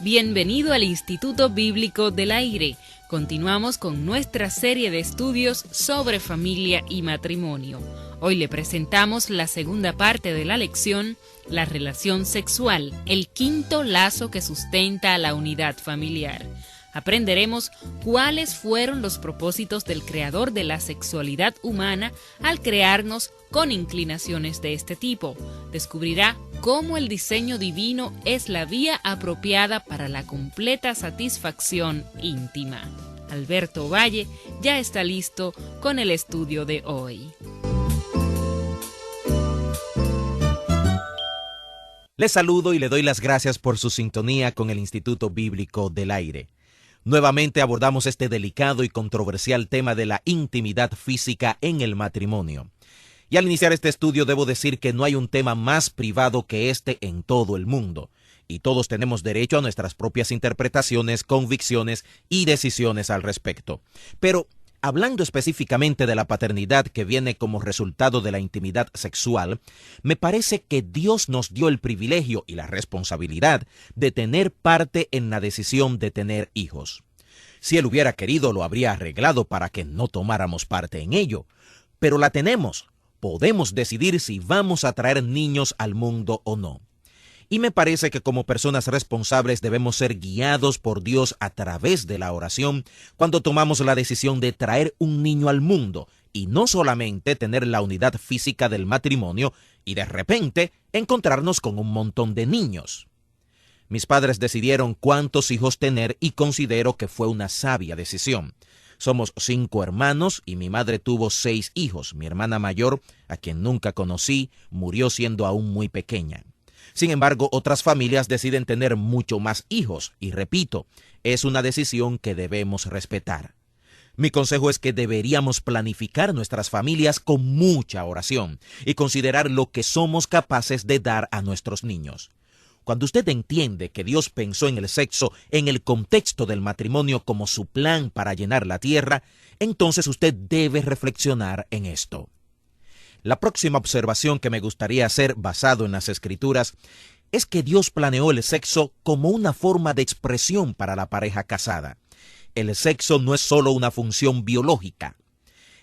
Bienvenido al Instituto Bíblico del Aire. Continuamos con nuestra serie de estudios sobre familia y matrimonio. Hoy le presentamos la segunda parte de la lección, la relación sexual, el quinto lazo que sustenta a la unidad familiar. Aprenderemos cuáles fueron los propósitos del creador de la sexualidad humana al crearnos con inclinaciones de este tipo. Descubrirá cómo el diseño divino es la vía apropiada para la completa satisfacción íntima. Alberto Valle ya está listo con el estudio de hoy. Les saludo y le doy las gracias por su sintonía con el Instituto Bíblico del Aire. Nuevamente abordamos este delicado y controversial tema de la intimidad física en el matrimonio. Y al iniciar este estudio debo decir que no hay un tema más privado que este en todo el mundo. Y todos tenemos derecho a nuestras propias interpretaciones, convicciones y decisiones al respecto. Pero, hablando específicamente de la paternidad que viene como resultado de la intimidad sexual, me parece que Dios nos dio el privilegio y la responsabilidad de tener parte en la decisión de tener hijos. Si Él hubiera querido, lo habría arreglado para que no tomáramos parte en ello. Pero la tenemos. Podemos decidir si vamos a traer niños al mundo o no. Y me parece que como personas responsables debemos ser guiados por Dios a través de la oración cuando tomamos la decisión de traer un niño al mundo y no solamente tener la unidad física del matrimonio y de repente encontrarnos con un montón de niños. Mis padres decidieron cuántos hijos tener y considero que fue una sabia decisión. Somos 5 hermanos y mi madre tuvo 6 hijos. Mi hermana mayor, a quien nunca conocí, murió siendo aún muy pequeña. Sin embargo, otras familias deciden tener mucho más hijos y repito, es una decisión que debemos respetar. Mi consejo es que deberíamos planificar nuestras familias con mucha oración y considerar lo que somos capaces de dar a nuestros niños. Cuando usted entiende que Dios pensó en el sexo en el contexto del matrimonio como su plan para llenar la tierra, entonces usted debe reflexionar en esto. La próxima observación que me gustaría hacer basado en las Escrituras es que Dios planeó el sexo como una forma de expresión para la pareja casada. El sexo no es solo una función biológica.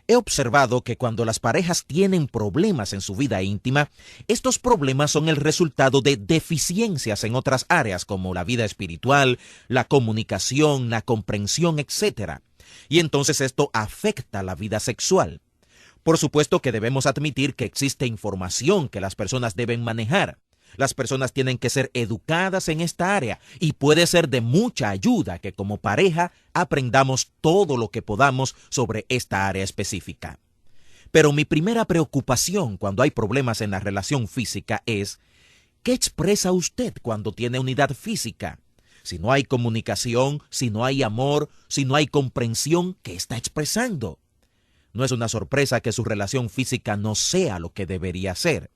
He observado que cuando las parejas tienen problemas en su vida íntima, estos problemas son el resultado de deficiencias en otras áreas como la vida espiritual, la comunicación, la comprensión, etc. Y entonces esto afecta la vida sexual. Por supuesto que debemos admitir que existe información que las personas deben manejar. Las personas tienen que ser educadas en esta área y puede ser de mucha ayuda que como pareja aprendamos todo lo que podamos sobre esta área específica. Pero mi primera preocupación cuando hay problemas en la relación física es, ¿qué expresa usted cuando tiene unidad física? Si no hay comunicación, si no hay amor, si no hay comprensión, ¿qué está expresando? No es una sorpresa que su relación física no sea lo que debería ser.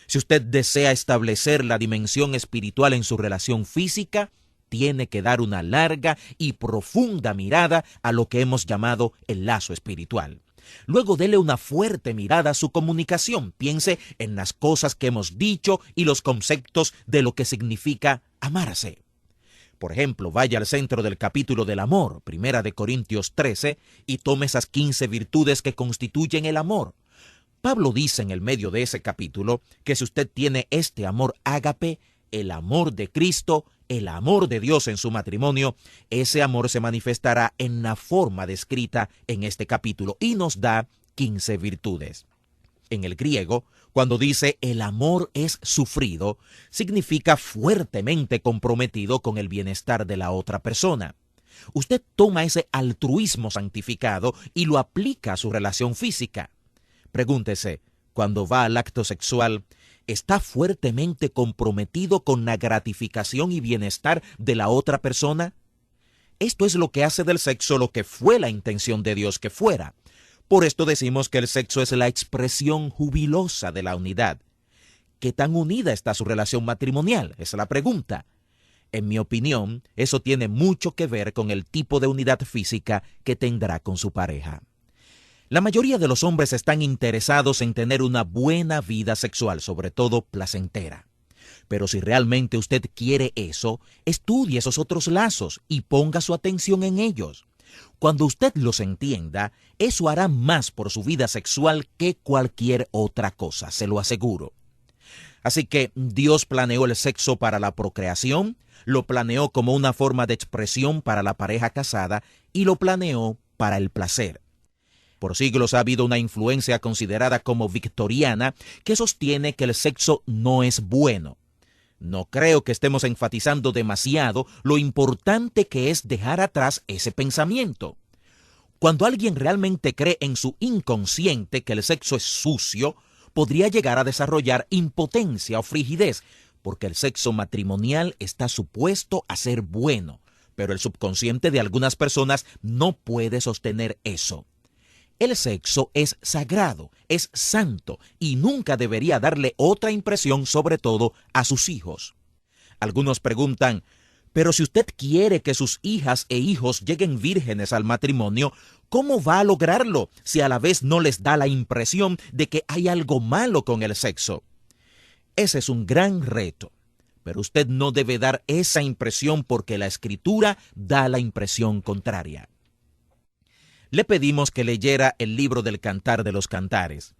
Si usted desea establecer la dimensión espiritual en su relación física, tiene que dar una larga y profunda mirada a lo que hemos llamado el lazo espiritual. Luego dele una fuerte mirada a su comunicación. Piense en las cosas que hemos dicho y los conceptos de lo que significa amarse. Por ejemplo, vaya al centro del capítulo del amor, 1 Corintios 13, y tome esas 15 virtudes que constituyen el amor. Pablo dice en el medio de ese capítulo que si usted tiene este amor ágape, el amor de Cristo, el amor de Dios en su matrimonio, ese amor se manifestará en la forma descrita en este capítulo y nos da 15 virtudes. En el griego, cuando dice el amor es sufrido, significa fuertemente comprometido con el bienestar de la otra persona. Usted toma ese altruismo santificado y lo aplica a su relación física. Pregúntese, cuando va al acto sexual, ¿está fuertemente comprometido con la gratificación y bienestar de la otra persona? Esto es lo que hace del sexo lo que fue la intención de Dios que fuera. Por esto decimos que el sexo es la expresión jubilosa de la unidad. ¿Qué tan unida está su relación matrimonial? Esa es la pregunta. En mi opinión, eso tiene mucho que ver con el tipo de unidad física que tendrá con su pareja. La mayoría de los hombres están interesados en tener una buena vida sexual, sobre todo placentera. Pero si realmente usted quiere eso, estudie esos otros lazos y ponga su atención en ellos. Cuando usted los entienda, eso hará más por su vida sexual que cualquier otra cosa, se lo aseguro. Así que Dios planeó el sexo para la procreación, lo planeó como una forma de expresión para la pareja casada y lo planeó para el placer. Por siglos ha habido una influencia considerada como victoriana que sostiene que el sexo no es bueno. No creo que estemos enfatizando demasiado lo importante que es dejar atrás ese pensamiento. Cuando alguien realmente cree en su inconsciente que el sexo es sucio, podría llegar a desarrollar impotencia o frigidez, porque el sexo matrimonial está supuesto a ser bueno, pero el subconsciente de algunas personas no puede sostener eso. El sexo es sagrado, es santo y nunca debería darle otra impresión, sobre todo a sus hijos. Algunos preguntan, pero si usted quiere que sus hijas e hijos lleguen vírgenes al matrimonio, ¿cómo va a lograrlo si a la vez no les da la impresión de que hay algo malo con el sexo? Ese es un gran reto, pero usted no debe dar esa impresión porque la Escritura da la impresión contraria. Le pedimos que leyera el libro del Cantar de los Cantares.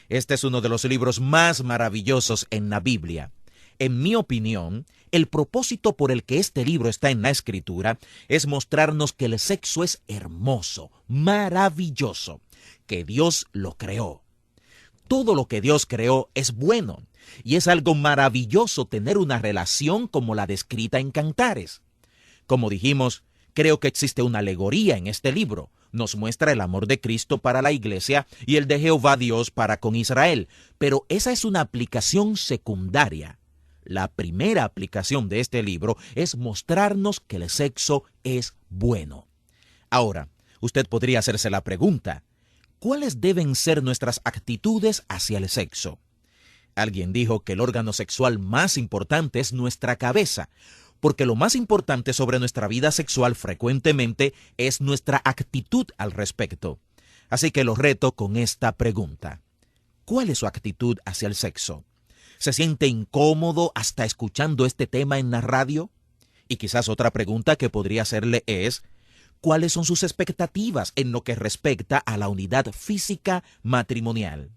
Este es uno de los libros más maravillosos en la Biblia. En mi opinión, el propósito por el que este libro está en la Escritura es mostrarnos que el sexo es hermoso, maravilloso, que Dios lo creó. Todo lo que Dios creó es bueno, y es algo maravilloso tener una relación como la descrita en Cantares. Como dijimos, creo que existe una alegoría en este libro. Nos muestra el amor de Cristo para la iglesia y el de Jehová Dios para con Israel, pero esa es una aplicación secundaria. La primera aplicación de este libro es mostrarnos que el sexo es bueno. Ahora, usted podría hacerse la pregunta, ¿cuáles deben ser nuestras actitudes hacia el sexo? Alguien dijo que el órgano sexual más importante es nuestra cabeza, porque lo más importante sobre nuestra vida sexual frecuentemente es nuestra actitud al respecto. Así que lo reto con esta pregunta. ¿Cuál es su actitud hacia el sexo? ¿Se siente incómodo hasta escuchando este tema en la radio? Y quizás otra pregunta que podría hacerle es, ¿cuáles son sus expectativas en lo que respecta a la unidad física matrimonial?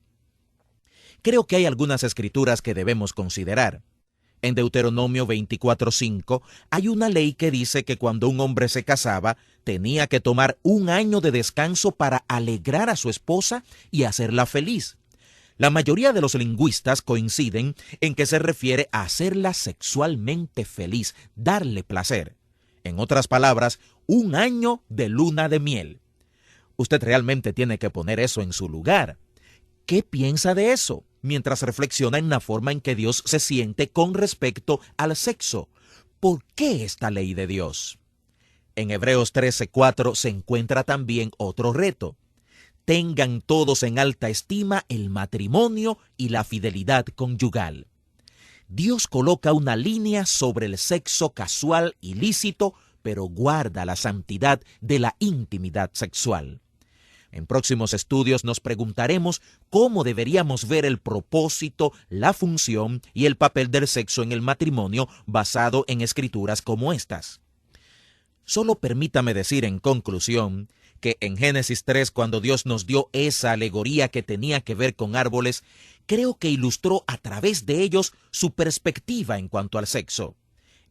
Creo que hay algunas escrituras que debemos considerar. En Deuteronomio 24:5 hay una ley que dice que cuando un hombre se casaba, tenía que tomar un año de descanso para alegrar a su esposa y hacerla feliz. La mayoría de los lingüistas coinciden en que se refiere a hacerla sexualmente feliz, darle placer. En otras palabras, un año de luna de miel. Usted realmente tiene que poner eso en su lugar. ¿Qué piensa de eso mientras reflexiona en la forma en que Dios se siente con respecto al sexo? ¿Por qué esta ley de Dios? En Hebreos 13:4 se encuentra también otro reto. Tengan todos en alta estima el matrimonio y la fidelidad conyugal. Dios coloca una línea sobre el sexo casual ilícito, pero guarda la santidad de la intimidad sexual. En próximos estudios nos preguntaremos cómo deberíamos ver el propósito, la función y el papel del sexo en el matrimonio basado en escrituras como estas. Solo permítame decir en conclusión que en Génesis 3, cuando Dios nos dio esa alegoría que tenía que ver con árboles, creo que ilustró a través de ellos su perspectiva en cuanto al sexo.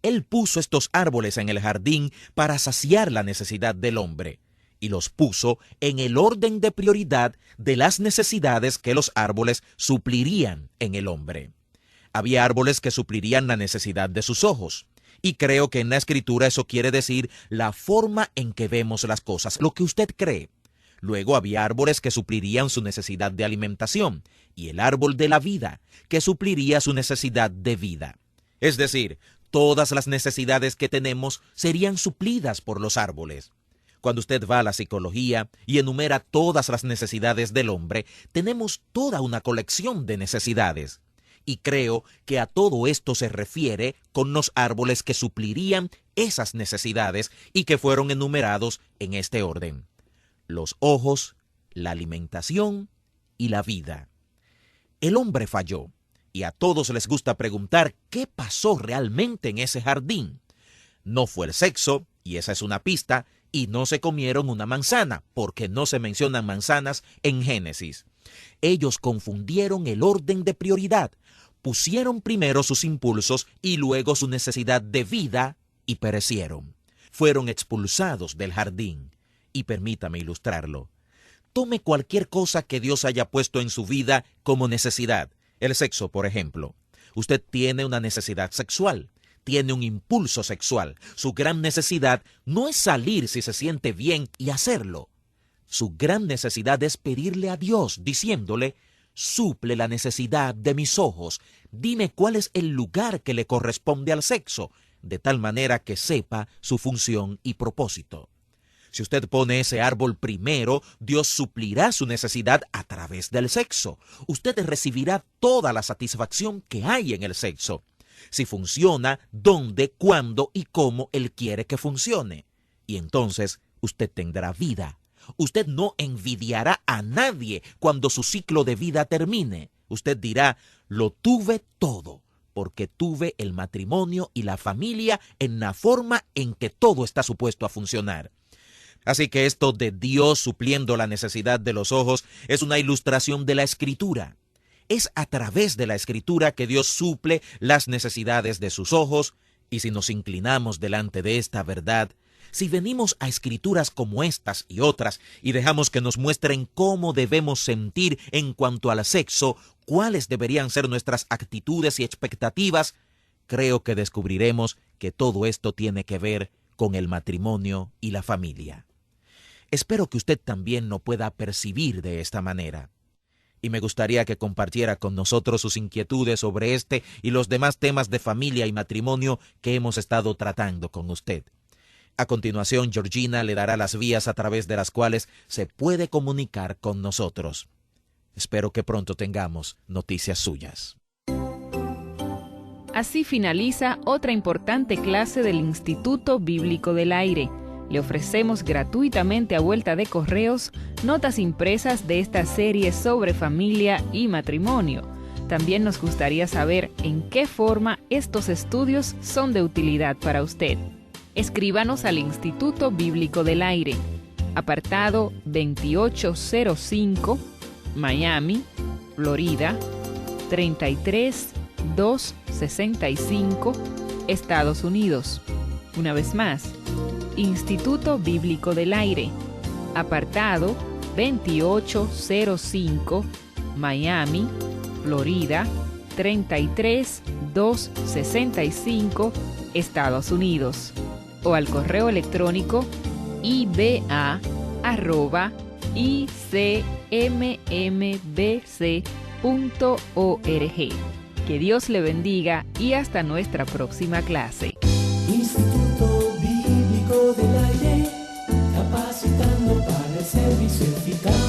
Él puso estos árboles en el jardín para saciar la necesidad del hombre, y los puso en el orden de prioridad de las necesidades que los árboles suplirían en el hombre. Había árboles que suplirían la necesidad de sus ojos, y creo que en la Escritura eso quiere decir la forma en que vemos las cosas, lo que usted cree. Luego había árboles que suplirían su necesidad de alimentación, y el árbol de la vida, que supliría su necesidad de vida. Es decir, todas las necesidades que tenemos serían suplidas por los árboles. Cuando usted va a la psicología y enumera todas las necesidades del hombre, tenemos toda una colección de necesidades. Y creo que a todo esto se refiere con los árboles que suplirían esas necesidades y que fueron enumerados en este orden: los ojos, la alimentación y la vida. El hombre falló, Y a todos les gusta preguntar qué pasó realmente en ese jardín. No fue el sexo, y esa es una pista, y no se comieron una manzana, porque no se mencionan manzanas en Génesis. Ellos confundieron el orden de prioridad, pusieron primero sus impulsos y luego su necesidad de vida y perecieron. Fueron expulsados del jardín. Y permítame ilustrarlo. Tome cualquier cosa que Dios haya puesto en su vida como necesidad. El sexo, por ejemplo. Usted tiene una necesidad sexual. Tiene un impulso sexual. Su gran necesidad no es salir si se siente bien y hacerlo. Su gran necesidad es pedirle a Dios, diciéndole: suple la necesidad de mis ojos. Dime cuál es el lugar que le corresponde al sexo, de tal manera que sepa su función y propósito. Si usted pone ese árbol primero, Dios suplirá su necesidad a través del sexo. Usted recibirá toda la satisfacción que hay en el sexo. Si funciona, dónde, cuándo y cómo Él quiere que funcione. Y entonces usted tendrá vida. Usted no envidiará a nadie cuando su ciclo de vida termine. Usted dirá: lo tuve todo, porque tuve el matrimonio y la familia en la forma en que todo está supuesto a funcionar. Así que esto de Dios supliendo la necesidad de los ojos es una ilustración de la Escritura. Es a través de la Escritura que Dios suple las necesidades de sus ojos, y si nos inclinamos delante de esta verdad, si venimos a escrituras como estas y otras y dejamos que nos muestren cómo debemos sentir en cuanto al sexo, cuáles deberían ser nuestras actitudes y expectativas, creo que descubriremos que todo esto tiene que ver con el matrimonio y la familia. Espero que usted también lo pueda percibir de esta manera. Y me gustaría que compartiera con nosotros sus inquietudes sobre este y los demás temas de familia y matrimonio que hemos estado tratando con usted. A continuación, Georgina le dará las vías a través de las cuales se puede comunicar con nosotros. Espero que pronto tengamos noticias suyas. Así finaliza otra importante clase del Instituto Bíblico del Aire. Le ofrecemos gratuitamente a vuelta de correos notas impresas de esta serie sobre familia y matrimonio. También nos gustaría saber en qué forma estos estudios son de utilidad para usted. Escríbanos al Instituto Bíblico del Aire, apartado 2805, Miami, Florida, 33265, Estados Unidos. Una vez más, Instituto Bíblico del Aire, apartado 2805, Miami, Florida, 33265, Estados Unidos. O al correo electrónico iba@icmmbc.org. Que Dios le bendiga y hasta nuestra próxima clase. Instituto Bíblico del Aire, capacitando para el servicio eficaz.